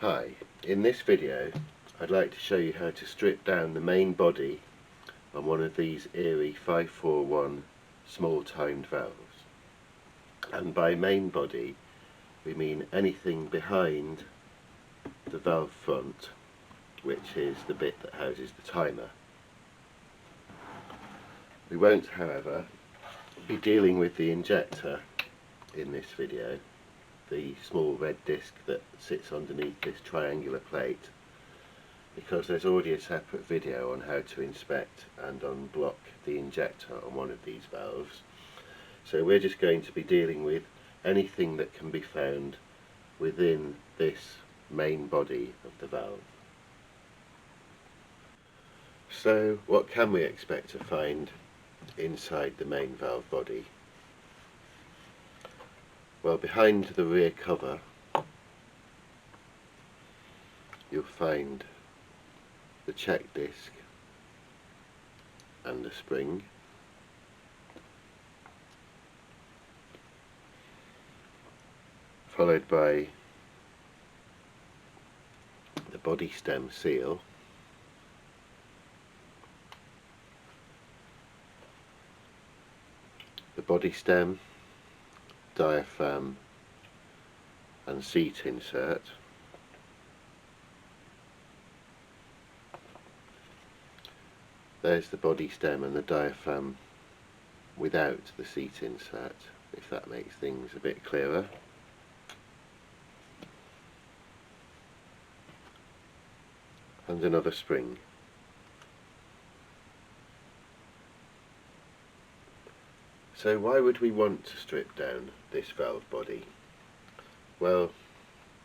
Hi, in this video I'd like to show you how to strip down the main body on one of these Erie 541 small timed valves. And by main body we mean anything behind the valve front, which is the bit that houses the timer. We won't, however, be dealing with the injector in this video, the small red disc that sits underneath this triangular plate, because there's already a separate video on how to inspect and unblock the injector on one of these valves. So we're just going to be dealing with anything that can be found within this main body of the valve. So what can we expect to find inside the main valve body? Well, behind the rear cover you'll find the check disc and the spring. Followed by the body stem seal, the body stem, diaphragm and seat insert, there's the body stem and the diaphragm without the seat insert, if that makes things a bit clearer. And another spring. So why would we want to strip down this valve body? Well,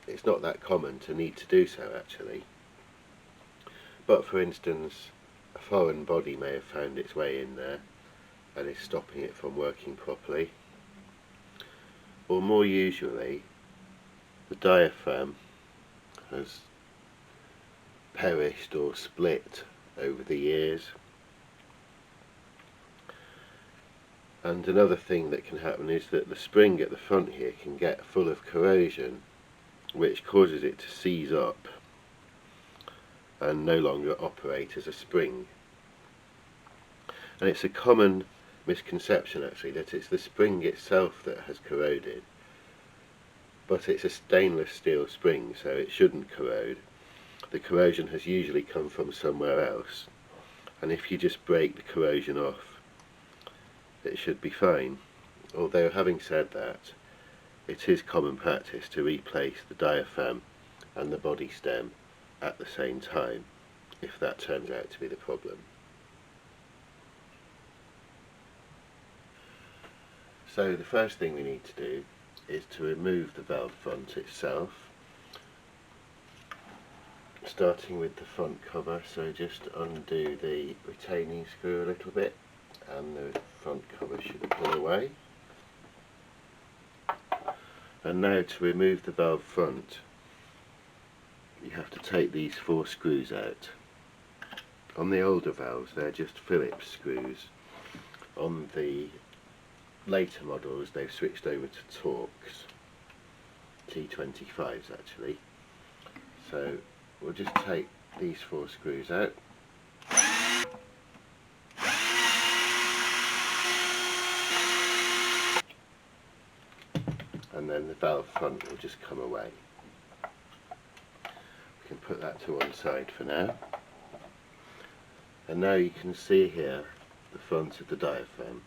it's not that common to need to do so actually. But for instance, a foreign body may have found its way in there and is stopping it from working properly. Or more usually, the diaphragm has perished or split over the years. And another thing that can happen is that the spring at the front here can get full of corrosion, which causes it to seize up and no longer operate as a spring. And it's a common misconception actually that it's the spring itself that has corroded, but it's a stainless steel spring, so it shouldn't corrode. The corrosion has usually come from somewhere else, and if you just break the corrosion off, it should be fine. Although having said that, it is common practice to replace the diaphragm and the body stem at the same time if that turns out to be the problem. So the first thing we need to do is to remove the valve front itself, starting with the front cover. So just undo the retaining screw a little bit and the front cover should pull away. And now to remove the valve front, you have to take these 4 screws out. On the older valves they're just Phillips screws. On the later models they've switched over to Torx T25s actually. So we'll just take these 4 screws out. And then the valve front will just come away. We can put that to one side for now. And now you can see here the front of the diaphragm.